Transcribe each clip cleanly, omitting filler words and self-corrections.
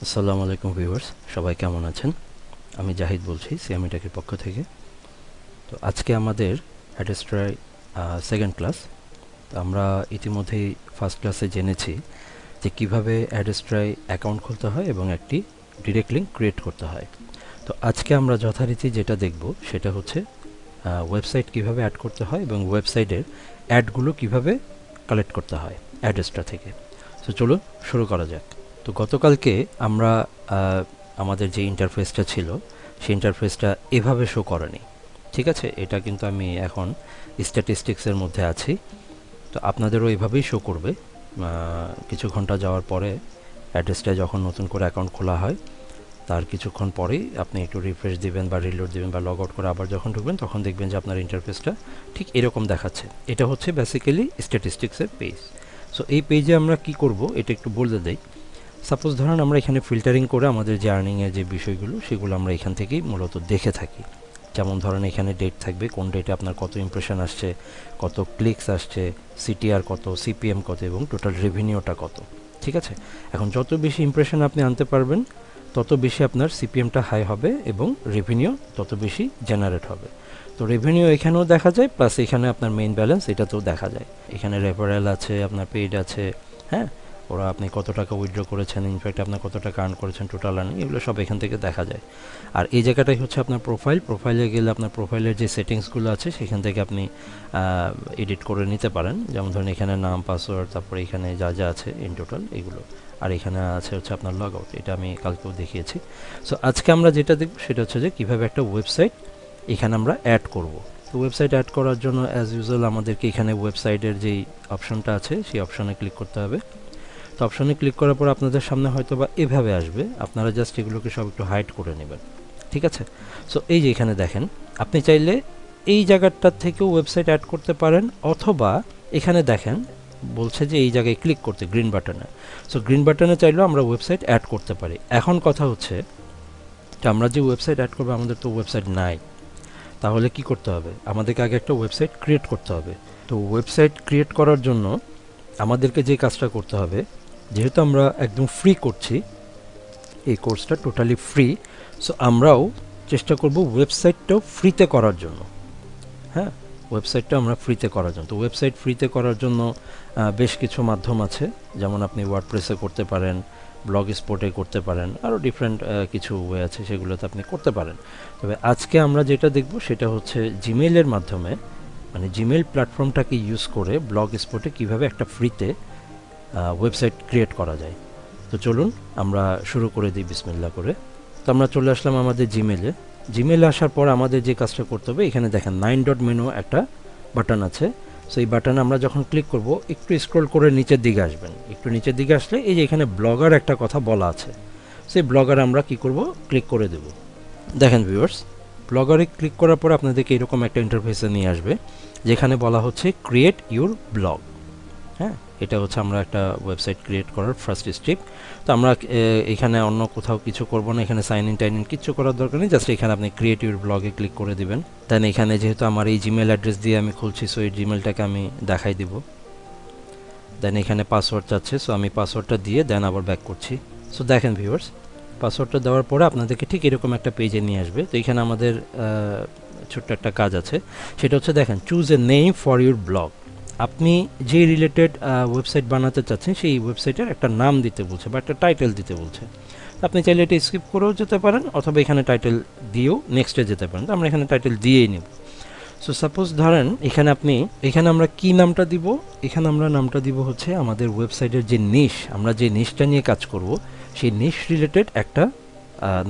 আসসালামু আলাইকুম ভিউয়ার্স, সবাই কেমন আছেন? আমি জাহিদ বলছি সিএমই টেকের পক্ষ থেকে। তো আজকে আমাদের অ্যাডস্ট্রাই সেকেন্ড ক্লাস। তো আমরা ইতিমধ্যেই ফার্স্ট ক্লাসে জেনেছি যে কিভাবে অ্যাডস্ট্রাই অ্যাকাউন্ট খুলতে হয় এবং একটি ডিরেক্ট লিঙ্ক ক্রিয়েট করতে হয়। তো আজকে আমরা যথারীতি যেটা দেখব সেটা হচ্ছে ওয়েবসাইট কিভাবে অ্যাড করতে হয় এবং ওয়েবসাইটের অ্যাডগুলো কিভাবে কালেক্ট করতে হয় অ্যাডস্ট্রা থেকে। তো চলুন শুরু করা যাক। তো গতকালকে আমরা আমাদের যে ইন্টারফেসটা ছিল সেই ইন্টারফেসটা এভাবে শো করেনি, ঠিক আছে? এটা কিন্তু আমি এখন স্ট্যাটিস্টিক্সের মধ্যে আছি। তো আপনাদেরও এভাবেই শো করবে। কিছু ঘন্টা যাওয়ার পরে অ্যাড্রেসটা যখন নতুন করে অ্যাকাউন্ট খোলা হয় তার কিছুক্ষণ পরেই আপনি একটু রিফ্রেশ দিবেন বা রিলোড দিবেন বা লগ আউট করে আবার যখন ঢুকবেন তখন দেখবেন যে আপনার ইন্টারফেসটা ঠিক এরকম দেখাচ্ছে। এটা হচ্ছে বেসিক্যালি স্ট্যাটিস্টিক্সের পেজ। সো এই পেজে আমরা কি করব এটা একটু বলে দেই। সাপোজ ধরুন আমরা এখানে ফিল্টারিং করে আমাদের যে আর্নিংয়ের যে বিষয়গুলো সেগুলো আমরা এখান থেকেই মূলত দেখে থাকি। যেমন ধরেন এখানে ডেট থাকবে, কোন ডেটে আপনার কত ইমপ্রেশন আসছে, কত ক্লিকস আসছে, সিটিআর কত, সিপিএম কত এবং টোটাল রেভিনিউটা কত, ঠিক আছে? এখন যত বেশি ইমপ্রেশন আপনি আনতে পারবেন তত বেশি আপনার সিপিএমটা হাই হবে এবং রেভিনিউ তত বেশি জেনারেট হবে। তো রেভিনিউ এখানেও দেখা যায়, প্লাস এখানে আপনার মেইন ব্যালেন্স এটাতেও দেখা যায়। এখানে রেফারেল আছে, আপনার পেইড আছে, হ্যাঁ, ওরা আপনি কত টাকা উইথড্র করেছেন, ইনফ্যাক্ট আপনার কত টাকা আর্ন করেছেন, টোটাল আর্নিং, এগুলো সব এখান থেকে দেখা যায়। আর এই জায়গাটাই হচ্ছে আপনার প্রোফাইল। প্রোফাইলে গেলে আপনার প্রোফাইলের যে সেটিংসগুলো আছে সেখান থেকে আপনি এডিট করে নিতে পারেন। যেমন ধরুন এখানে নাম, পাসওয়ার্ড, তারপরে এখানে যা যা আছে ইন টোটাল এগুলো। আর এখানে আছে হচ্ছে আপনার লগ আউট, এটা আমি কালকেও দেখিয়েছি। সো আজকে আমরা যেটা দেখব সেটা হচ্ছে যে কীভাবে একটা ওয়েবসাইট এখানে আমরা অ্যাড করব। তো ওয়েবসাইট অ্যাড করার জন্য অ্যাজ ইউজুয়াল আমাদেরকে এখানে ওয়েবসাইটের যেই অপশনটা আছে সেই অপশনে ক্লিক করতে হবে। তো অপশনে ক্লিক করার পর আপনাদের সামনে হয়তো বা এভাবে আসবে, আপনারা জাস্ট এগুলোকে সব একটু হাইড করে নেবেন, ঠিক আছে? সো এই যে এখানে দেখেন, আপনি চাইলে এই জায়গাটার থেকেও ওয়েবসাইট অ্যাড করতে পারেন, অথবা এখানে দেখেন বলছে যে এই জায়গায় ক্লিক করতে গ্রিন বাটনে। সো গ্রিন বাটনে চাইলেও আমরা ওয়েবসাইট অ্যাড করতে পারি। এখন কথা হচ্ছে যে আমরা যে ওয়েবসাইট অ্যাড করবো, আমাদের তো ওয়েবসাইট নাই, তাহলে কি করতে হবে? আমাদেরকে আগে একটা ওয়েবসাইট ক্রিয়েট করতে হবে। তো ওয়েবসাইট ক্রিয়েট করার জন্য আমাদেরকে যে কাজটা করতে হবে, যেহেতু আমরা একদম ফ্রি করছি, এই কোর্সটা টোটালি ফ্রি, সো আমরাও চেষ্টা করব ওয়েবসাইটটাও ফ্রিতে করার জন্য। হ্যাঁ, ওয়েবসাইটটা আমরা ফ্রিতে করার জন্য। তো ওয়েবসাইট ফ্রিতে করার জন্য বেশ কিছু মাধ্যম আছে, যেমন আপনি ওয়ার্ডপ্রেসে করতে পারেন, ব্লগ স্পটে করতে পারেন, আরও ডিফারেন্ট কিছু ওয়ে আছে, সেগুলোতে আপনি করতে পারেন। তবে আজকে আমরা যেটা দেখব সেটা হচ্ছে জিমেইলের মাধ্যমে, মানে জিমেইল প্ল্যাটফর্মটাকে ইউজ করে ব্লগ স্পটে কীভাবে একটা ফ্রিতে ওয়েবসাইট ক্রিয়েট করা যায়। তো চলুন আমরা শুরু করে দিই বিসমিল্লাহ করে। তো আমরা চলে আসলাম আমাদের জিমেইলে। জিমেইলে আসার পর আমাদের যে কাজটা করতে হবে, এখানে দেখেন 9 ডট মেনু একটা বাটন আছে। সো এই বাটনে আমরা যখন ক্লিক করব, একটু স্ক্রল করে নিচের দিকে আসবেন। একটু নিচের দিকে আসলে এই যে এখানে ব্লগার একটা কথা বলা আছে, সেই ব্লগারে আমরা কি করব, ক্লিক করে দেব। দেখেন ভিউয়ার্স, ব্লগারে ক্লিক করার পর আপনাদেরকে এরকম একটা ইন্টারফেসে নিয়ে আসবে, যেখানে বলা হচ্ছে ক্রিয়েট ইউর ব্লগ। হ্যাঁ, এটা হচ্ছে আমরা একটা ওয়েবসাইট ক্রিয়েট করার ফার্স্ট স্টেপ। তো আমরা এখানে অন্য কোথাও কিছু করব না, এখানে সাইন ইন টাইন ইন কিচ্ছু করার দরকার নেই, জাস্ট এখানে আপনি ক্রিয়েট ইউর ব্লগে ক্লিক করে দিবেন। দেন এখানে যেহেতু আমার এই জিমেল অ্যাড্রেস দিয়ে আমি খুলছি, সো এই জিমেলটাকে আমি দেখাই দিব। দেন এখানে পাসওয়ার্ড চাচ্ছে, সো আমি পাসওয়ার্ডটা দিয়ে দেন আবার ব্যাক করছি। সো দেখেন ভিউয়ার্স, পাসওয়ার্ডটা দেওয়ার পরে আপনাদেরকে ঠিক এরকম একটা পেজে নিয়ে আসবে। তো এখানে আমাদের ছোট্ট একটা কাজ আছে, সেটা হচ্ছে দেখেন choose a name for your blog. আপনি যে রিলেটেড ওয়েবসাইট বানাতে চাচ্ছেন সেই ওয়েবসাইটের একটা নাম দিতে বলছে বা একটা টাইটেল দিতে বলছে। আপনি চাইলে এটা স্কিপ করেও যেতে পারেন, অথবা এখানে টাইটেল দিয়েও নেক্সটে যেতে পারেন। তো আমরা এখানে টাইটেল দিয়েই নেব। সো সাপোজ ধরেন এখানে আমরা কি নামটা দিব, এখানে আমরা নামটা দিব হচ্ছে আমাদের ওয়েবসাইটের যে নিশ, আমরা যে নিশটা নিয়ে কাজ করব সেই নিশ রিলেটেড একটা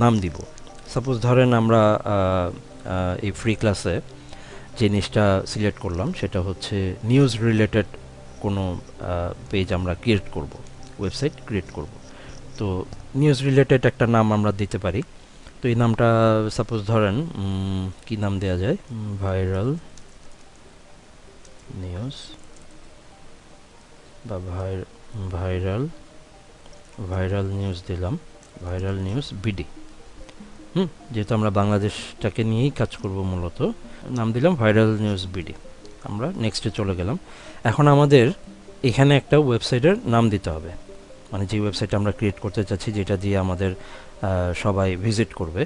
নাম দিব। সাপোজ ধরেন আমরা এই ফ্রি ক্লাসে যে নিশটা সিলেক্ট করলাম সেটা হচ্ছে নিউজ রিলেটেড কোনো পেজ আমরা ক্রিয়েট করব, ওয়েবসাইট ক্রিয়েট করব। তো নিউজ রিলেটেড একটা নাম আমরা দিতে পারি। তো এই নামটা সাপোজ ধরেন কি নাম দেওয়া যায়, ভাইরাল নিউজ বা ভাইরাল নিউজ দিলাম, ভাইরাল নিউজ বিডি। যেহেতু আমরা বাংলাদেশটাকে নিয়েই কাজ করব, মূলত নাম দিলাম ভাইরাল নিউজ বিডি। আমরা নেক্সটে চলে গেলাম। এখন আমাদের এখানে একটা ওয়েবসাইটের নাম দিতে হবে। মানে যে ওয়েবসাইটটা আমরা ক্রিয়েট করতে চাচ্ছি, যেটা দিয়ে আমাদের সবাই ভিজিট করবে।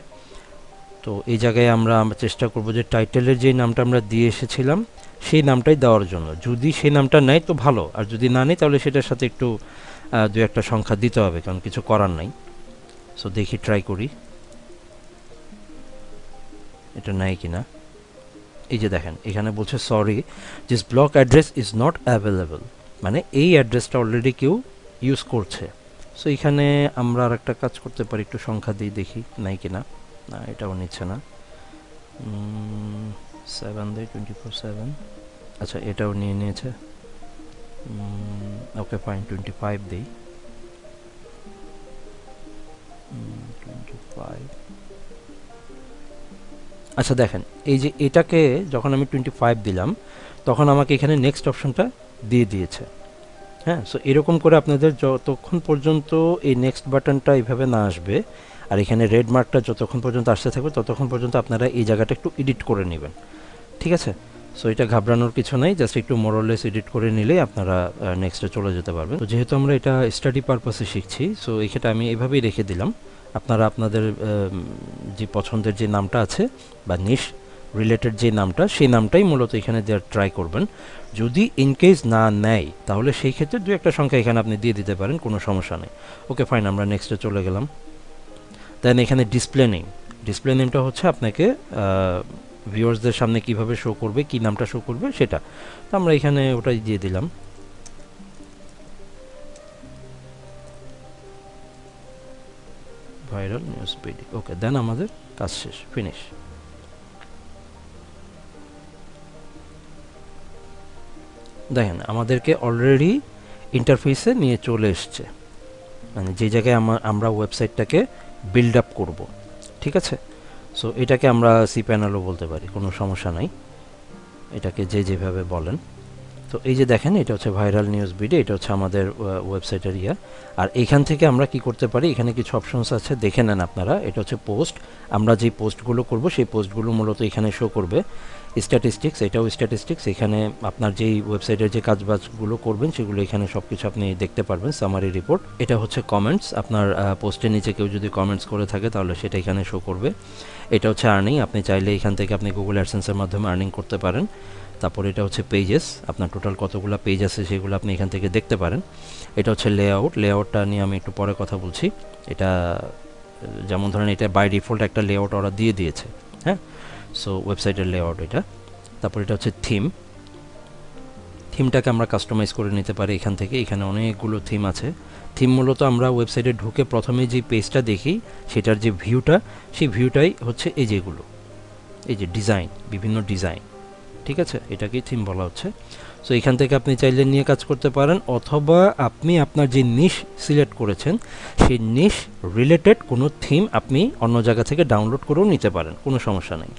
তো এই জায়গায় আমরা চেষ্টা করব যে টাইটেলের যে নামটা আমরা দিয়ে এসেছিলাম সেই নামটাই দেওয়ার জন্য। যদি সেই নামটা নেয় তো ভালো, আর যদি না নেয় তাহলে সেটার সাথে একটু দু একটা সংখ্যা দিতে হবে, কারণ কিছু করার নাই। সো দেখি, ট্রাই করি এটা নেয় কিনা। এই যে দেখেন এখানে বলছে sorry this block address is not available, মানে এই অ্যাড্রেসটা অলরেডি কেউ ইউজ করছে। সো এখানে আমরা আর একটা কাজ করতে পারি, একটু সংখ্যা দিই, দেখি নাই কিনা। না, এটাও নিচ্ছে না। 7 দেয় 24/7, আচ্ছা এটাও নিয়ে নিয়েছে। ওকে ফাইন, 25 দিই। 25, আচ্ছা দেখেন এই যে এটাকে যখন আমি 25 দিলাম তখন আমাকে এখানে নেক্সট অপশনটা দিয়ে দিয়েছে। হ্যাঁ, সো এরকম করে আপনাদের যতক্ষণ পর্যন্ত এই নেক্সট বাটনটা এইভাবে না আসবে আর এখানে রেড মার্কটা যতক্ষণ পর্যন্ত আসতে থাকবে ততক্ষণ পর্যন্ত আপনারা এই জায়গাটা একটু এডিট করে নেবেন, ঠিক আছে? সো এটা ঘাবড়ানোর কিছু নেই, জাস্ট একটু মোরলেস এডিট করে নিলেই আপনারা নেক্সটে চলে যেতে পারবেন। তো যেহেতু আমরা এটা স্টাডি পারপাসে শিখছি, সো এখানে আমি এভাবেই রেখে দিলাম। আপনারা আপনাদের যে পছন্দের যে নামটা আছে বা নিশ রিলেটেড যে নামটা, সেই নামটাই মূলত এখানে দেওয়ার ট্রাই করবেন। যদি ইনকেস না নেয় তাহলে সেই ক্ষেত্রে দু একটা সংখ্যা এখানে আপনি দিয়ে দিতে পারেন, কোনো সমস্যা নেই। ওকে ফাইন, আমরা নেক্সটে চলে গেলাম। দেন এখানে ডিসপ্লে নেম, ডিসপ্লে নেমটা হচ্ছে আপনাকে ভিউয়ার্সদের সামনে কিভাবে শো করবে, কি নামটা শো করবে সেটা। তো আমরা এখানে ওটাই দিয়ে দিলাম। Viral news BD. Okay, then আমাদের কাজ শেষ, ফিনিশ। দেখেন আমাদেরকে অলরেডি ইন্টারফেসে নিয়ে চলে এসছে, মানে যে জায়গায় আমরা ওয়েবসাইটটাকে বিল্ড আপ করব, ঠিক আছে? সো এটাকে আমরা সি প্যানেলও বলতে পারি, কোনো সমস্যা নাই, এটাকে যে যেভাবে বলেন। তো এই যে দেখেন এটা হচ্ছে ভাইরাল নিউজ বিডি, এটা হচ্ছে আমাদের ওয়েবসাইটের ইয়া। আর এইখান থেকে আমরা কি করতে পারি, এখানে কিছু অপশনস আছে, দেখে নেন আপনারা। এটা হচ্ছে পোস্ট, আমরা যেই পোস্টগুলো করব সেই পোস্টগুলো মূলত এখানে শো করবে। স্ট্যাটিস্টিক্স, এটাও স্ট্যাটিস্টিক্স, এখানে আপনার যেই ওয়েবসাইটের যে কাজবাজগুলো করবেন সেগুলো এখানে সব কিছু আপনি দেখতে পারবেন, সামারি রিপোর্ট। এটা হচ্ছে কমেন্টস, আপনার পোস্টের নিচে কেউ যদি কমেন্টস করে থাকে তাহলে সেটা এখানে শো করবে। এটা হচ্ছে আর্নিং, আপনি চাইলে এখান থেকে আপনি গুগল অ্যাডসেন্সের মাধ্যমে আর্নিং করতে পারেন। তারপর এটা হচ্ছে পেজেস, আপনার টোটাল কতগুলো পেজ আছে সেগুলো আপনি এখান থেকে দেখতে পারেন। এটা হচ্ছে লেআউট, লেআউটটা নিয়ে আমি একটু পরে কথা বলছি। এটা যেমন ধরেন এটা বাই ডিফল্ট একটা লেআউট ওরা দিয়ে দিয়েছে, হ্যাঁ, সো ওয়েবসাইটের লেআউট এটা। তারপর এটা হচ্ছে থিম, থিমটাকে আমরা কাস্টমাইজ করে নিতে পারি এখান থেকে, এখানে অনেকগুলো থিম আছে। থিম মূলত আমরা ওয়েবসাইটে ঢুকে প্রথমে যে পেজটা দেখি সেটার যে ভিউটা, সেই ভিউটাই হচ্ছে এই যেগুলো, এই যে ডিজাইন, বিভিন্ন ডিজাইন, ঠিক আছে, এটাকেই থিম বলা হচ্ছে। সো এখান থেকে আপনি চাইলে নিয়ে কাজ করতে পারেন, অথবা আপনি আপনার যে নিশ সিলেক্ট করেছেন সেই নিশ রিলেটেড কোনো থিম আপনি অন্য জায়গা থেকে ডাউনলোড করেও নিতে পারেন, কোনো সমস্যা নেই।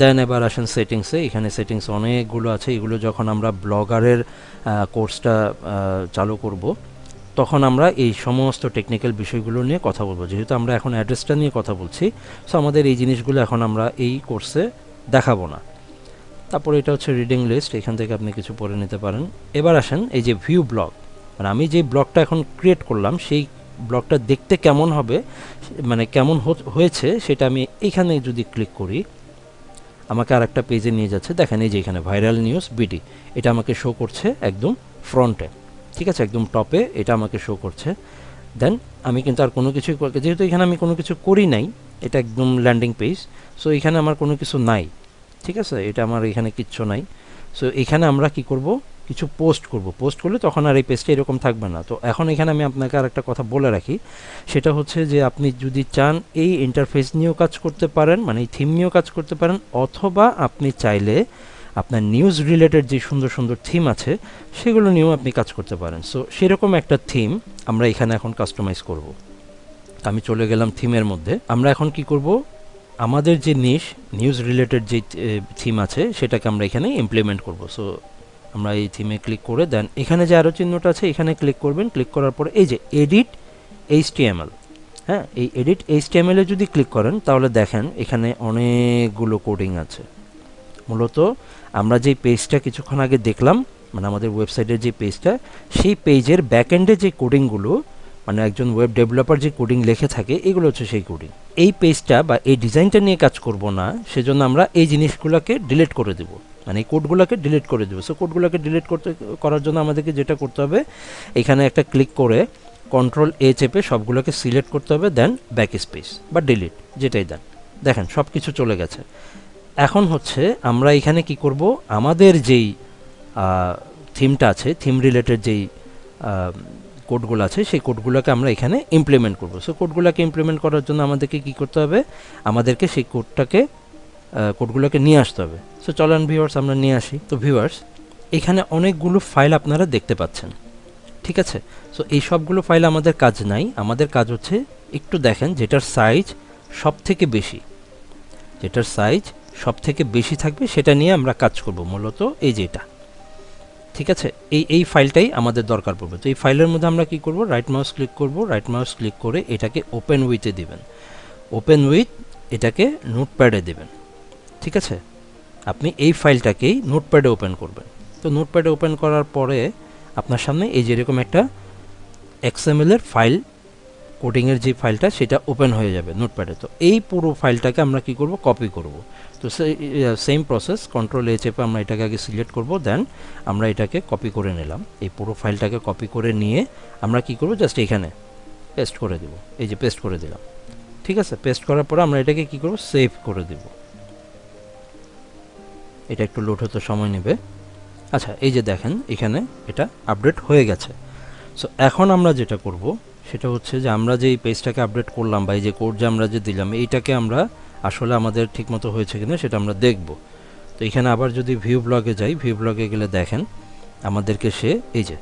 দেন এবার আসেন সেটিংসে, এখানে সেটিংস অনেকগুলো আছে। এগুলো যখন আমরা ব্লগারের কোর্সটা চালু করব তখন আমরা এই সমস্ত টেকনিক্যাল বিষয়গুলো নিয়ে কথা বলবো। যেহেতু আমরা এখন অ্যাড্রেসটা নিয়ে কথা বলছি, সো আমাদের এই জিনিসগুলো এখন আমরা এই কোর্সে দেখাবো না। তারপরে এটা হচ্ছে রিডিং লিস্ট, এখান থেকে আপনি কিছু পড়ে নিতে পারেন। এবার আসেন এই যে ভিউ ব্লগ, মানে আমি যে ব্লগটা এখন ক্রিয়েট করলাম সেই ব্লগটা দেখতে কেমন হবে, মানে কেমন হয়েছে সেটা আমি এখানে যদি ক্লিক করি আমাকে আর একটা পেজে নিয়ে যাচ্ছে। দেখেন এই যে এখানে ভাইরাল নিউজ বিডি, এটা আমাকে শো করছে একদম ফ্রন্টে, ঠিক আছে, একদম টপে এটা আমাকে শো করছে। দেন আমি কিন্তু আর কোনো কিছুই, যেহেতু এখানে আমি কোনো কিছু করি নাই, এটা একদম ল্যান্ডিং পেজ, সো এখানে আমার কোনো কিছু নাই, ঠিক আছে, এটা আমার এখানে কিচ্ছু নাই। সো এখানে আমরা কি করব, কিছু পোস্ট করব, পোস্ট করলে তখন আর এই পেজটা এরকম থাকবে না। তো এখন এখানে আমি আপনাকে আর একটা কথা বলে রাখি, সেটা হচ্ছে যে আপনি যদি চান এই ইন্টারফেস নিয়েও কাজ করতে পারেন, মানে এই থিম নিয়েও কাজ করতে পারেন, অথবা আপনি চাইলে আপনার নিউজ রিলেটেড যে সুন্দর সুন্দর থিম আছে সেগুলো নিয়েও আপনি কাজ করতে পারেন। সো সেরকম একটা থিম আমরা এখানে এখন কাস্টমাইজ করব। আমি চলে গেলাম থিমের মধ্যে। আমরা এখন কি করব, আমাদের যে নিউজ রিলেটেড যে থিম আছে সেটাকে আমরা এখানে ইমপ্লিমেন্ট করব। সো আমরা এই থিমে ক্লিক করে দেন এখানে যে আরও চিহ্নটা আছে এখানে ক্লিক করবেন। ক্লিক করার পরে এই যে এডিট এইচটিএমএল, হ্যাঁ, এই এডিট এইচটিএমএল-এ যদি ক্লিক করেন তাহলে দেখেন এখানে অনেকগুলো কোডিং আছে। মূলত আমরা যেই পেজটা কিছুক্ষণ আগে দেখলাম, মানে আমাদের ওয়েবসাইটের যে পেজটা, সেই পেজের ব্যাকএন্ডে যে কোডিংগুলো মানে একজন ওয়েব ডেভেলপার যে কোডিং লিখে থাকে এগুলো হচ্ছে সেই কোডিং। এই পেজটা বা এই ডিজাইনটা নিয়ে কাজ করব না, সেজন্য আমরা এই জিনিসগুলোকে ডিলিট করে দেব, মানে এই কোডগুলোকে ডিলিট করে দেবো। সো কোডগুলোকে ডিলিট করার জন্য আমাদেরকে যেটা করতে হবে, এখানে একটা ক্লিক করে কন্ট্রোল-A চেপে সবগুলোকে সিলেক্ট করতে হবে, দেন ব্যাক স্পেস বা ডিলিট যেটাই দেন। দেখেন সব কিছু চলে গেছে। এখন হচ্ছে আমরা এখানে কি করব, আমাদের যেই থিমটা আছে, থিম রিলেটেড যেই কোডগুলো আছে, সেই কোডগুলোকে আমরা এখানে ইমপ্লিমেন্ট করব। সো কোডগুলোকে ইমপ্লিমেন্ট করার জন্য আমাদেরকে কি করতে হবে, আমাদেরকে সেই কোডগুলোকে নিয়ে আসতে হবে। সো চলেন ভিউয়ার্স আমরা নিয়ে আসি। তো ভিউয়ার্স, এখানে অনেকগুলো ফাইল আপনারা দেখতে পাচ্ছেন, ঠিক আছে। সো এই সবগুলো ফাইল আমাদের কাজ নাই, আমাদের কাজ হচ্ছে একটু দেখেন যেটার সাইজ সব থেকে বেশি থাকবে সেটা নিয়ে আমরা কাজ করব মূলত, এই যে এটা, ঠিক আছে। এই ফাইলটাই আমাদের দরকার পড়বে। তো এই ফাইলের মধ্যে আমরা কি করব, রাইট মাউস ক্লিক করব, রাইট মাউস ক্লিক করে এটাকে ওপেন উইথে দিবেন, ওপেন উইথ এটাকে নোটপ্যাডে দিবেন, ঠিক আছে। আপনি এই ফাইলটাকেই নোটপ্যাডে ওপেন করবেন। তো নোটপ্যাডে ওপেন করার পরে আপনার সামনে এই যেরকম একটা XML এর ফাইল, কোডিংয়ের যে ফাইলটা সেটা ওপেন হয়ে যাবে নোটপ্যাডে। তো এই পুরো ফাইলটাকে আমরা কি করব, কপি করব। তো সেম প্রসেস, কন্ট্রোল-A চেপে আমরা এটাকে আগে সিলেক্ট করব, দেন আমরা এটাকে কপি করে নিলাম। এই পুরো ফাইলটাকে কপি করে নিয়ে আমরা কি করব, জাস্ট এখানে পেস্ট করে দেব। এই যে পেস্ট করে দিলাম, ঠিক আছে। পেস্ট করার পরে আমরা এটাকে কি করব, সেভ করে দেব। এটা একটু লোড হতে সময় নেবে। আচ্ছা, এই যে দেখেন এখানে এটা আপডেট হয়ে গেছে। সো এখন আমরা যেটা করব সেটা হচ্ছে যে আমরা যে এই পেজটাকে আপডেট করলাম বা এই যে কোড যে আমরা যে দিলাম, এইটাকে আমরা আসলে আমাদের ঠিকমতো হয়েছে কিনা সেটা আমরা দেখব। তো এখানে আবার যদি ভিউ ব্লগে যাই, ভিউ ব্লগে গেলে দেখেন আমাদেরকে সে এই যে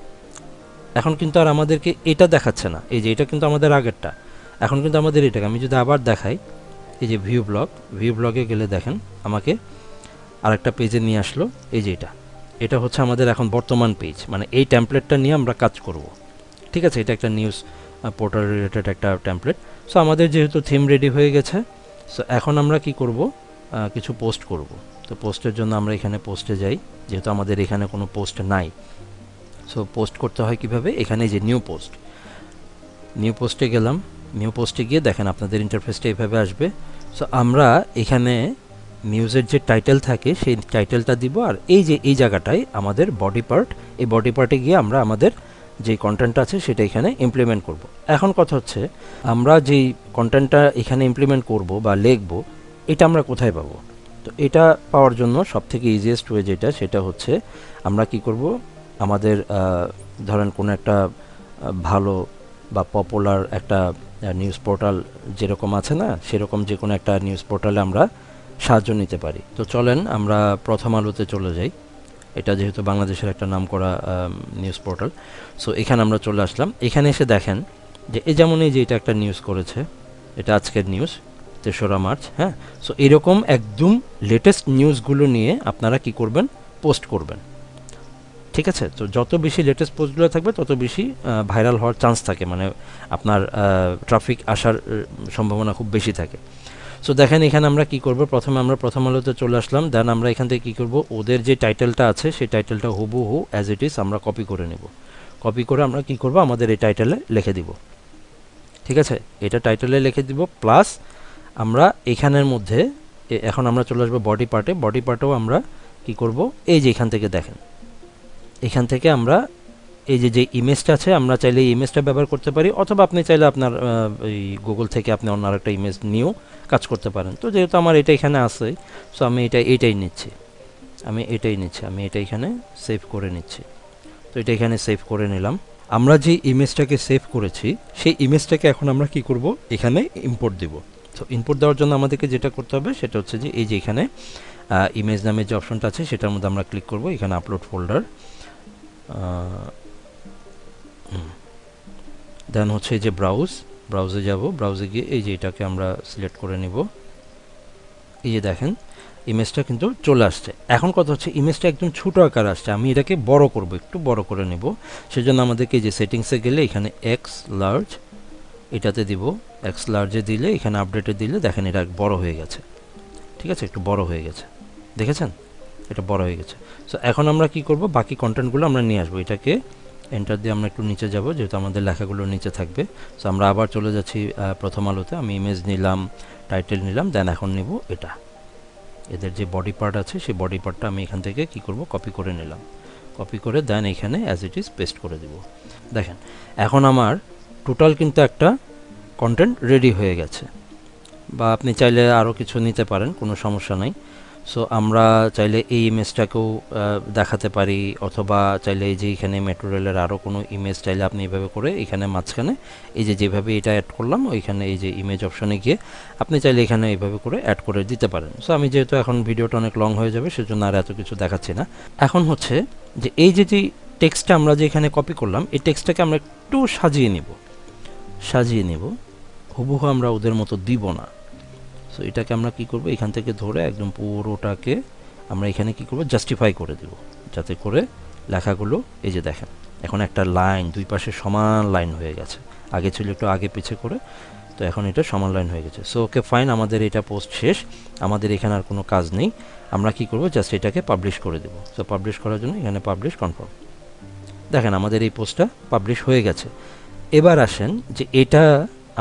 এখন কিন্তু আর আমাদেরকে এটা দেখাচ্ছে না, এই যে এটা কিন্তু আমাদের আগেরটা, এখন কিন্তু আমাদের এটাকে আমি যদি আবার দেখাই, এই যে ভিউ ব্লগে গেলে দেখেন আমাকে আরেকটা পেজে নিয়ে আসলো। এই যে এটা হচ্ছে আমাদের এখন বর্তমান পেজ, মানে এই টেমপ্লেটটা নিয়ে আমরা কাজ করব, ঠিক আছে। এটা একটা নিউজ পোর্টাল রিলেটেড একটা টেমপ্লেট। সো আমাদের যেহেতু থিম রেডি হয়ে গেছে, সো এখন আমরা কি করব, কিছু পোস্ট করব। তো পোস্টের জন্য আমরা এখানে পোস্টে যাই, যেহেতু আমাদের এখানে কোনো পোস্ট নাই। সো পোস্ট করতে হয় কিভাবে, এখানে যে নিউ পোস্টে গেলাম, নিউ পোস্টে গিয়ে দেখেন আপনাদের ইন্টারফেসটা এইভাবে আসবে। সো আমরা এখানে নিউজের যে টাইটেল থাকে সেই টাইটেলটা দিব, আর এই যে এই জায়গাটায় আমাদের বডি পার্ট, এই বডি পার্টে গিয়ে আমরা আমাদের যে কন্টেন্টটা আছে সেটা এখানে ইমপ্লিমেন্ট করব। এখন কথা হচ্ছে আমরা যেই কন্টেন্টটা এখানে ইমপ্লিমেন্ট করব বা লিখব, এটা আমরা কোথায় পাবো। তো এটা পাওয়ার জন্য সবথেকে ইজিয়েস্ট ওয়ে যেটা, সেটা হচ্ছে আমরা কি করব, আমাদের ধরেন কোনো একটা ভালো বা পপুলার একটা নিউজ পোর্টাল যেরকম আছে না, সেরকম যে কোনো একটা নিউজ পোর্টালে আমরা সাহায্য নিতে পারি। তো চলেন আমরা প্রথম আলোতে চলে যাই, এটা যেহেতু বাংলাদেশের একটা নামকরা নিউজ পোর্টাল। সো এখানে আমরা চলে আসলাম। এখানে এসে দেখেন যে এই যেমন এই যে এটা একটা নিউজ করেছে, এটা আজকের নিউজ 3রা মার্চ, হ্যাঁ। সো এরকম একদম লেটেস্ট নিউজগুলো নিয়ে আপনারা কি করবেন, পোস্ট করবেন, ঠিক আছে। তো যত বেশি লেটেস্ট পোস্টগুলো থাকবে তত বেশি ভাইরাল হওয়ার চান্স থাকে, মানে আপনার ট্রাফিক আসার সম্ভাবনা খুব বেশি থাকে। সো দেখেন এখানে আমরা কি করব, প্রথমে আমরা প্রথম আলোতে চলে আসলাম, দেন আমরা এখান থেকে কি করব, ওদের যে টাইটেলটা আছে সেই টাইটেলটা হুবহু অ্যাজ ইট ইজ আমরা কপি করে নেব। কপি করে আমরা কি করব, আমাদের এই টাইটেলে লিখে দিব, ঠিক আছে। এটা টাইটেলে লিখে দিব, প্লাস আমরা এখানের মধ্যে এখন আমরা চলে আসবো বডি পার্টেও আমরা কি করব, এই যে এখান থেকে দেখেন, এখান থেকে আমরা এই যে ইমেজটা আছে, আমরা চাইলে এই ইমেজটা ব্যবহার করতে পারি, অথবা আপনি চাইলে আপনার এই গুগল থেকে আপনি অন্য আরেকটা ইমেজ নিয়েও কাজ করতে পারেন। তো যেহেতু আমার এটা এখানে আছে, সো আমি এটাই নিচ্ছি, আমি এটা এখানে সেভ করে নিচ্ছি। তো এটা এখানে সেভ করে নিলাম। আমরা যে ইমেজটাকে সেভ করেছি সেই ইমেজটাকে এখন আমরা কি করব, এখানে ইম্পোর্ট দিব। তো ইনপুট দেওয়ার জন্য আমাদেরকে যেটা করতে হবে সেটা হচ্ছে যে এই যে এখানে ইমেজ নামের যে অপশনটা আছে সেটার মধ্যে আমরা ক্লিক করব, এখানে আপলোড ফোল্ডার, দেন হচ্ছে যে ব্রাউজে যাব, ব্রাউজে গিয়ে এই যে এটাকে আমরা সিলেক্ট করে নিব। এই যে দেখেন ইমেজটা কিন্তু চলে আসছে। এখন কথা হচ্ছে ইমেজটা একদম ছোট আকার আসছে, আমি এটাকে বড় করব, একটু বড় করে নেব। সেজন্য আমাদেরকে যে সেটিংসে গেলে এখানে এক্স লার্জ এটাতে দিব, এক্স লার্জে দিলে এখানে আপডেটে দিলে দেখেন এটা বড় হয়ে গেছে, ঠিক আছে, একটু বড় হয়ে গেছে, দেখেছেন এটা বড় হয়ে গেছে। সো এখন আমরা কি করব, বাকি কন্টেন্টগুলো আমরা নিয়ে আসবো, এটাকে এন্টার দিয়ে আমরা একটু নিচে যাব, যেহেতু আমাদের লেখাগুলো নিচে থাকবে। সো আমরা আবার চলে যাচ্ছি প্রথম আলোতে। আমি ইমেজ নিলাম, টাইটেল নিলাম, দেন এখন নিব এটা, এদের যে বডি পার্ট আছে সেই বডি পার্টটা আমি এখান থেকে কি করব, কপি করে নিলাম। কপি করে দেন এখানে অ্যাজ ইট ইজ পেস্ট করে দিব। দেখেন এখন আমার টোটাল কিন্তু একটা কন্টেন্ট রেডি হয়ে গেছে। বা আপনি চাইলে আরও কিছু নিতে পারেন, কোনো সমস্যা নাই। সো আমরা চাইলে এই ইমেজটাকেও দেখাতে পারি, অথবা চাইলে এই যে এখানে মেট্রো রেলের আরও কোনো ইমেজ চাইলে আপনি এইভাবে করে এখানে মাঝখানে এই যে যেভাবে এটা অ্যাড করলাম ওইখানে এই যে ইমেজ অপশনে গিয়ে আপনি চাইলে এখানে এইভাবে করে অ্যাড করে দিতে পারেন। সো আমি যেহেতু এখন ভিডিওটা অনেক লং হয়ে যাবে সেজন্য আর এত কিছু দেখাচ্ছি না। এখন হচ্ছে যে এই যে টেক্সটটা আমরা যে এখানে কপি করলাম, এই টেক্সটটাকে আমরা একটু সাজিয়ে নিব। হুবহু আমরা ওদের মতো দিব না। সো এটাকে আমরা কি করব, এখান থেকে ধরে একদম পুরোটাকে আমরা এখানে কি করব, জাস্টিফাই করে দেব, যাতে করে লেখাগুলো এই যে দেখেন এখন একটা লাইন, দুই পাশে সমান লাইন হয়ে গেছে। আগে ছিল একটু আগে পিছে করে, তো এখন এটা সমান লাইন হয়ে গেছে। সো ওকে ফাইন, আমাদের এটা পোস্ট শেষ, আমাদের এখানে আর কোনো কাজ নেই। আমরা কি করব, জাস্ট এটাকে পাবলিশ করে দেব। সো পাবলিশ করার জন্য এখানে পাবলিশ কনফার্ম, দেখেন আমাদের এই পোস্টটা পাবলিশ হয়ে গেছে। এবার আসেন যে এটা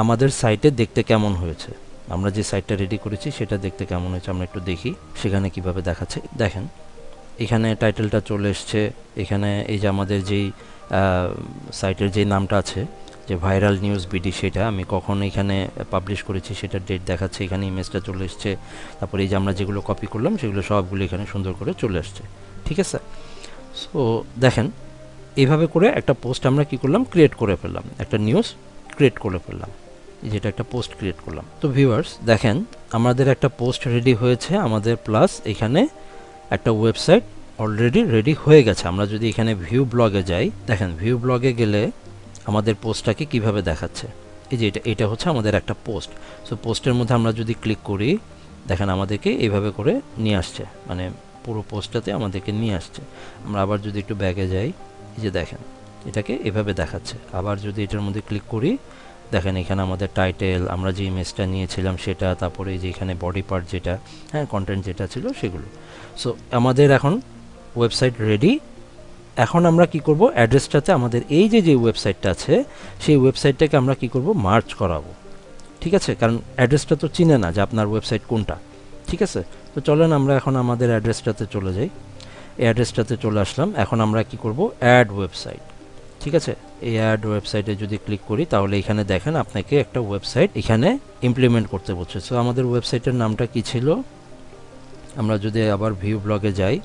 আমাদের সাইটে দেখতে কেমন হয়েছে, আমরা যে সাইটটা রেডি করেছি সেটা দেখতে কেমন হয়েছে আমরা একটু দেখি সেখানে কিভাবে দেখাচ্ছে। দেখেন এখানে টাইটেলটা চলে এসছে, এখানে এই যে আমাদের যেই সাইটের যে নামটা আছে যে ভাইরাল নিউজ বিডি, সেটা আমি কখন এখানে পাবলিশ করেছি সেটার ডেট দেখাচ্ছে, এখানে ইমেজটা চলে এসছে। তারপরে এই যে আমরা যেগুলো কপি করলাম সেগুলো সবগুলো এখানে সুন্দর করে চলে আসছে, ঠিক আছে। সো দেখেন এইভাবে করে একটা পোস্ট আমরা কি করলাম, ক্রিয়েট করে ফেললাম, একটা নিউজ ক্রিয়েট করে ফেললাম, যেটা একটা পোস্ট ক্রিয়েট করলাম। তো ভিউয়ার্স দেখেন আমাদের একটা পোস্ট রেডি হয়েছে আমাদের, প্লাস এখানে একটা ওয়েবসাইট অলরেডি রেডি হয়ে গেছে। আমরা যদি এখানে ভিউ ব্লগে যাই, দেখেন ভিউ ব্লগে গেলে আমাদের পোস্টটাকে কিভাবে দেখাচ্ছে, এই যে এটা হচ্ছে আমাদের একটা পোস্ট। সো পোস্টের মধ্যে আমরা যদি ক্লিক করি, দেখেন আমাদেরকে এইভাবে করে নিয়ে আসছে, মানে পুরো পোস্টটাতে আমাদেরকে নিয়ে আসছে। আমরা আবার যদি একটু ব্যাগে যাই, এই যে দেখেন এটাকে এভাবে দেখাচ্ছে। আবার যদি এটার মধ্যে ক্লিক করি, দেখেন এখানে আমাদের টাইটেল, আমরা যে ইমেজটা নিয়েছিলাম সেটা, তারপরে যে এখানে বডি পার্ট যেটা, হ্যাঁ কন্টেন্ট যেটা ছিল সেগুলো। সো আমাদের এখন ওয়েবসাইট রেডি। এখন আমরা কি করব, অ্যাড্রেসটাতে আমাদের এই যে ওয়েবসাইটটা আছে সেই ওয়েবসাইটটাকে আমরা কি করব, মার্জ করাবো, ঠিক আছে। কারণ অ্যাড্রেসটা তো চিনে না যে আপনার ওয়েবসাইট কোনটা, ঠিক আছে। তো চলেন আমরা এখন আমাদের অ্যাড্রেসটাতে চলে যাই। এই অ্যাড্রেসটাতে চলে আসলাম। এখন আমরা কি করব, অ্যাড ওয়েবসাইট, ঠিক আছে। এই অ্যাড ওয়েবসাইটে যদি ক্লিক করি তাহলে এখানে দেখেন আপনাকে একটা ওয়েবসাইট এখানে ইমপ্লিমেন্ট করতে বলছে। সো আমাদের ওয়েবসাইটের নামটা কি ছিল, আমরা যদি আবার ভিউ ব্লগে যাই,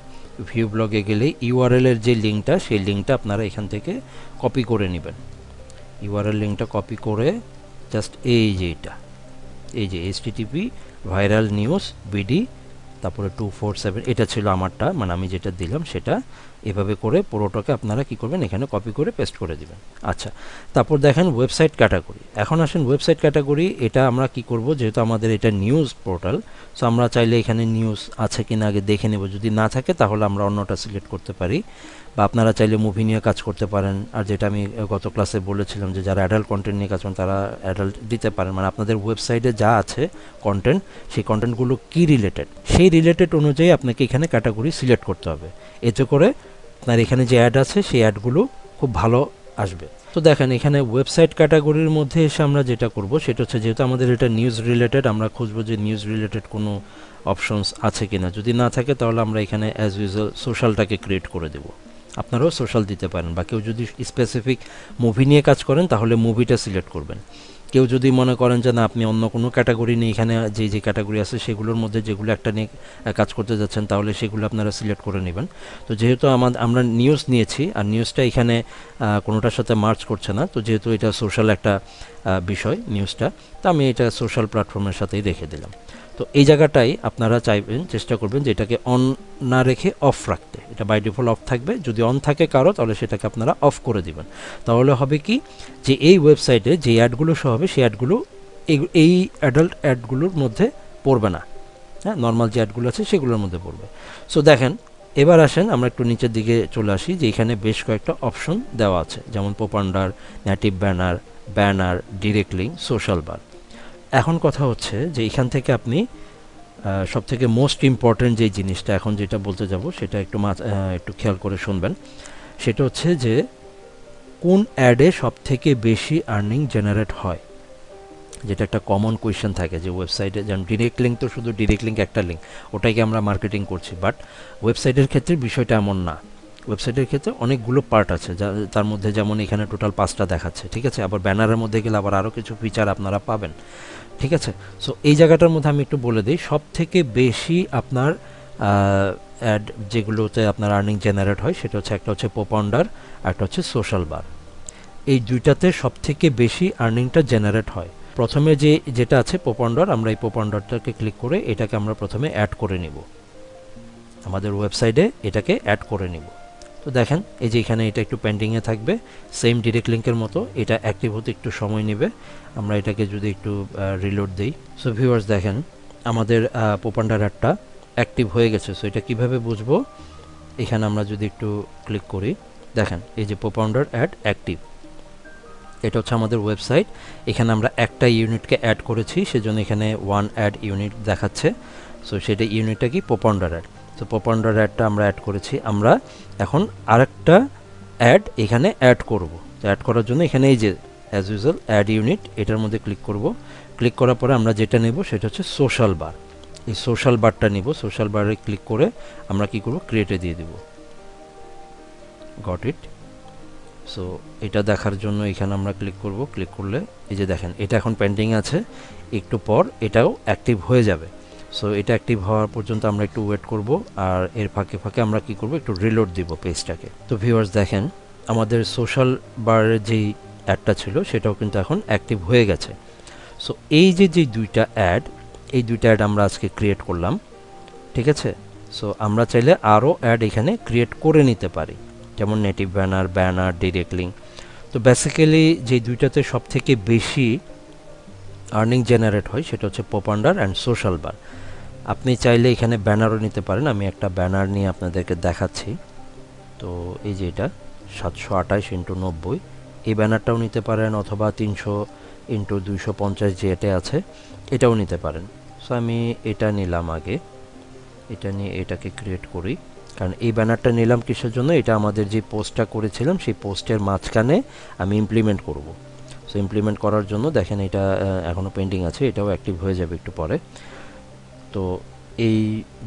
ভিউ ব্লগে গেলে ইউআরএল এর যে লিঙ্কটা, সেই লিঙ্কটা আপনারা এখান থেকে কপি করে নেবেন। ইউআরএল লিঙ্কটা কপি করে জাস্ট এই যে এই যে http ভাইরাল নিউজ বিডি তারপরে 247, এটা ছিল আমারটা, মানে আমি যেটা দিলাম সেটা। এভাবে করে পুরোটাকে আপনারা কি করবেন, এখানে কপি করে পেস্ট করে দিবেন। আচ্ছা, তারপর দেখেন ওয়েবসাইট ক্যাটাগরি। এখন আসেন ওয়েবসাইট ক্যাটাগরি, এটা আমরা কি করব, যেহেতু আমাদের এটা নিউজ পোর্টাল, সো আমরা চাইলে এখানে নিউজ আছে কিনা আগে দেখে নেব। যদি না থাকে তাহলে আমরা অন্যটা সিলেক্ট করতে পারি, বা আপনারা চাইলে মুভি নিয়ে কাজ করতে পারেন। আর যেটা আমি গত ক্লাসে বলেছিলাম যে যারা অ্যাডাল্ট কন্টেন্ট নিয়ে কাজ করেন তারা অ্যাডাল্ট দিতে পারেন, মানে আপনাদের ওয়েবসাইটে যা আছে কন্টেন্ট, সেই কন্টেন্টগুলো কি রিলেটেড, সেই রিলেটেড অনুযায়ী আপনাকে এখানে ক্যাটাগরি সিলেক্ট করতে হবে। এতে করে আপনার এখানে যে অ্যাড আছে সেই অ্যাডগুলো খুব ভালো আসবে। তো দেখেন এখানে ওয়েবসাইট ক্যাটাগরির মধ্যে এসে আমরা যেটা করব সেটা হচ্ছে, যেহেতু আমাদের এটা নিউজ রিলেটেড, আমরা খুঁজবো যে নিউজ রিলেটেড কোনো অপশনস আছে কিনা। যদি না থাকে তাহলে আমরা এখানে অ্যাজ ইউজুয়াল সোশ্যালটাকে ক্রিয়েট করে দেব। আপনারাও সোশ্যাল দিতে পারেন, বা কেউ যদি স্পেসিফিক মুভি নিয়ে কাজ করেন তাহলে মুভিটা সিলেক্ট করবেন। কেউ যদি মনে করেন যে না আপনি অন্য কোনো ক্যাটাগরি নিয়ে এখানে যে ক্যাটাগরি আছে সেগুলোর মধ্যে যেগুলো একটা নিয়ে কাজ করতে যাচ্ছেন তাহলে সেগুলো আপনারা সিলেক্ট করে নেবেন। তো যেহেতু আমরা নিউজ নিয়েছি আর নিউজটা এখানে কোনোটার সাথে মার্চ করছে না, তো যেহেতু এটা সোশ্যাল একটা বিষয় নিউজটা, তো আমি এটা সোশ্যাল প্ল্যাটফর্মের সাথেই রেখে দিলাম। তো এই জায়গাটাই আপনারা চাইবেন, চেষ্টা করবেন যে এটাকে অন না রেখে অফ রাখতে। এটা বাই ডিফল্ট অফ থাকবে, যদি অন থাকে কারো তাহলে সেটাকে আপনারা অফ করে দিবেন। তাহলে হবে কি, যে এই ওয়েবসাইটে যে অ্যাডগুলো শো হবে সেই অ্যাডগুলো এই অ্যাডাল্ট অ্যাডগুলোর মধ্যে পড়বে না, হ্যাঁ নর্মাল যে অ্যাডগুলো আছে সেগুলোর মধ্যে পড়বে। সো দেখেন এবার আসেন আমরা একটু নিচের দিকে চলে আসি, যে এখানে বেশ কয়েকটা অপশন দেওয়া আছে, যেমন popunder, native banner, direct link, social bar. এখন কথা হচ্ছে যে এখান থেকে আপনি সবথেকে মোস্ট ইম্পর্ট্যান্ট যে জিনিসটা এখন যেটা বলতে যাব সেটা একটু খেয়াল করে শুনবেন। সেটা হচ্ছে যে কোন অ্যাডে সবথেকে বেশি আর্নিং জেনারেট হয়, যেটা একটা কমন কোয়েশ্চেন থাকে যে ওয়েবসাইটে, যেমন ডিরেক্ট লিঙ্ক তো শুধু ডিরেক্ট লিঙ্ক একটা লিঙ্ক, ওটাকে আমরা মার্কেটিং করছি, বাট ওয়েবসাইটের ক্ষেত্রে বিষয়টা এমন না। ওয়েবসাইটের ক্ষেত্রে অনেকগুলো পার্ট আছে, তার মধ্যে যেমন এখানে টোটাল 5টা দেখাচ্ছে, ঠিক আছে। আবার ব্যানারের মধ্যে গেলে আবার আরও কিছু ফিচার আপনারা পাবেন, ঠিক আছে। সো এই জায়গাটার মধ্যে আমি একটু বলে দিই, সব থেকে বেশি আপনার অ্যাড যেগুলোতে আপনার আর্নিং জেনারেট হয় সেটা হচ্ছে, একটা হচ্ছে পোপাউন্ডার, একটা হচ্ছে সোশ্যাল বার। এই দুইটাতে সব থেকে বেশি আর্নিংটা জেনারেট হয়। প্রথমে যেটা আছে পোপাউন্ডার, আমরা এই পোপাউন্ডারটাকে ক্লিক করে এটাকে আমরা প্রথমে অ্যাড করে নিব, আমাদের ওয়েবসাইটে এটাকে অ্যাড করে নিব। তো দেখেন এই যে এখানে এটা একটু পেন্ডিংয়ে থাকবে, সেম ডিরেক্ট লিঙ্কের মতো, এটা অ্যাক্টিভ হতে একটু সময় নেবে। আমরা এটাকে যদি একটু রিলোড দিই, সো ভিউয়ার্স দেখেন আমাদের পোপাউন্ডার অ্যাডটা অ্যাক্টিভ হয়ে গেছে। সো এটা কিভাবে বুঝবো, এখানে আমরা যদি একটু ক্লিক করি, দেখেন এই যে পোপাউন্ডার অ্যাড অ্যাক্টিভ, এটা হচ্ছে আমাদের ওয়েবসাইট। এখানে আমরা একটা ইউনিটকে অ্যাড করেছি, সেজন্য এখানে ওয়ান অ্যাড ইউনিট দেখাচ্ছে। সো সেটা ইউনিটটা কি, পোপাউন্ডার অ্যাড। তো পোপাউন্ডার অ্যাডটা আমরা অ্যাড করেছি, আমরা এখন আরেকটা অ্যাড এখানে অ্যাড করব। তো অ্যাড করার জন্য এখানে এই যে অ্যাজ ইউজুয়াল অ্যাড ইউনিট, এটার মধ্যে ক্লিক করব। ক্লিক করার পরে আমরা যেটা নেব সেটা হচ্ছে সোশ্যাল বার। এই সোশ্যাল বারটা নিব, সোশ্যাল বারে ক্লিক করে আমরা কি করব, ক্রিয়েটে দিয়ে দিব। Got it. সো এটা দেখার জন্য এখানে আমরা ক্লিক করব। ক্লিক করলে এই যে দেখেন এটা এখন পেন্ডিং আছে, একটু পর এটাও অ্যাক্টিভ হয়ে যাবে। সো এটা অ্যাক্টিভ হওয়ার পর্যন্ত আমরা একটু ওয়েট করব, আর এর ফাঁকে ফাঁকে আমরা কি করব, একটু রিলোড দিব পেজটাকে। তো ভিউয়ার্স দেখেন আমাদের সোশ্যাল বারের যেই অ্যাডটা ছিল সেটাও কিন্তু এখন অ্যাক্টিভ হয়ে গেছে। সো এই যে দুইটা অ্যাড, এই দুইটা অ্যাড আমরা আজকে ক্রিয়েট করলাম, ঠিক আছে। সো আমরা চাইলে আরও অ্যাড এখানে ক্রিয়েট করে নিতে পারি, যেমন নেটিভ ব্যানার, ডিরেক্ট লিঙ্ক। তো বেসিক্যালি যে দুইটাতে সব থেকে বেশি আর্নিং জেনারেট হয় সেটা হচ্ছে পোপাউন্ডার অ্যান্ড সোশ্যাল বার। আপনি চাইলে এখানে ব্যানারও নিতে পারেন, আমি একটা ব্যানার নিয়ে আপনাদেরকে দেখাচ্ছি। তো এই যে এটা 728x90, এই ব্যানারটাও নিতে পারেন, অথবা 300x250 যে এটা আছে এটাও নিতে পারেন। সো আমি এটা নিলাম আগে, এটা নিয়ে এটাকে ক্রিয়েট করি, কারণ এই ব্যানারটা নিলাম কিসের জন্য, এটা আমাদের যে পোস্টটা করেছিলাম সেই পোস্টের মাঝখানে আমি ইমপ্লিমেন্ট করব। সো ইমপ্লিমেন্ট করার জন্য দেখেন এটা এখনও পেন্ডিং আছে, এটাও অ্যাক্টিভ হয়ে যাবে একটু পরে। তো এই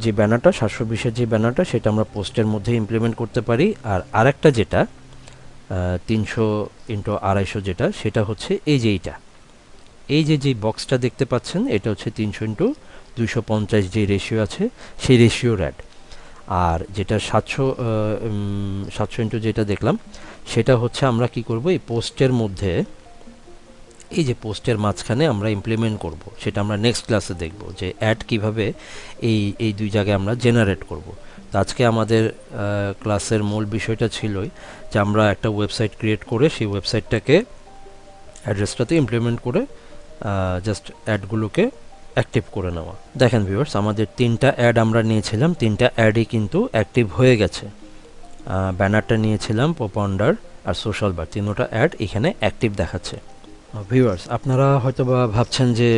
যে ব্যানারটা 720-এর যে ব্যানারটা সেটা আমরা পোস্টের মধ্যে ইমপ্লিমেন্ট করতে পারি। আর আরেকটা যেটা 300x250 যেটা, সেটা হচ্ছে এই যে এইটা, এই যে বক্সটা দেখতে পাচ্ছেন, এটা হচ্ছে 300x250 যে রেশিও আছে সেই রেশিওর অ্যাড। আর যেটা 700 যেটা দেখলাম সেটা হচ্ছে আমরা কি করব, এই পোস্টের মধ্যে, এই যে পোস্টের মাঝখানে আমরা ইমপ্লিমেন্ট করব, সেটা আমরা নেক্সট ক্লাসে দেখব যে অ্যাড কিভাবে এই দুই জায়গায় আমরা জেনারেট করব। তো আজকে আমাদের ক্লাসের মূল বিষয়টা ছিলই যে আমরা একটা ওয়েবসাইট ক্রিয়েট করে সেই ওয়েবসাইটটাকে অ্যাড্রেসটাতে ইমপ্লিমেন্ট করে জাস্ট অ্যাডগুলোকে অ্যাক্টিভ করে নেওয়া। দেখেন ভিউয়ার্স আমাদের 3টা অ্যাড আমরা নিয়েছিলাম, 3টা অ্যাডই কিন্তু অ্যাক্টিভ হয়ে গেছে। ব্যানারটা নিয়েছিলাম, পোপাউন্ডার আর সোশ্যাল বার, 3টা অ্যাড এখানে অ্যাক্টিভ দেখাচ্ছে। ভিউয়ার্স আপনারা হয়তো বা ভাবছেন যে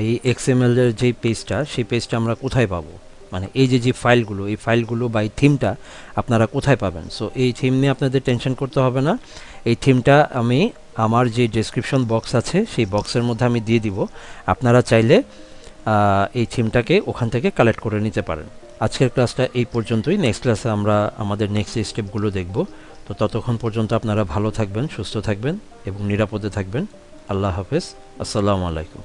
এই XML এর যে পেজটা, সেই পেজটা আমরা কোথায় পাবো, মানে এই যে ফাইলগুলো, এই ফাইলগুলো বা এই থিমটা আপনারা কোথায় পাবেন। সো এই থিম নিয়ে আপনাদের টেনশন করতে হবে না, এই থিমটা আমি আমার যে ডেসক্রিপশন বক্স আছে সেই বক্সের মধ্যে আমি দিয়ে দিব, আপনারা চাইলে এই থিমটাকে ওখান থেকে কালেক্ট করে নিতে পারেন। আজকের ক্লাসটা এই পর্যন্তই, নেক্সট ক্লাসে আমরা আমাদের নেক্সট স্টেপগুলো দেখব। তো ততক্ষণ পর্যন্ত আপনারা ভালো থাকবেন, সুস্থ থাকবেন এবং নিরাপদে থাকবেন। আল্লাহ হাফেজ, আসসালামু আলাইকুম।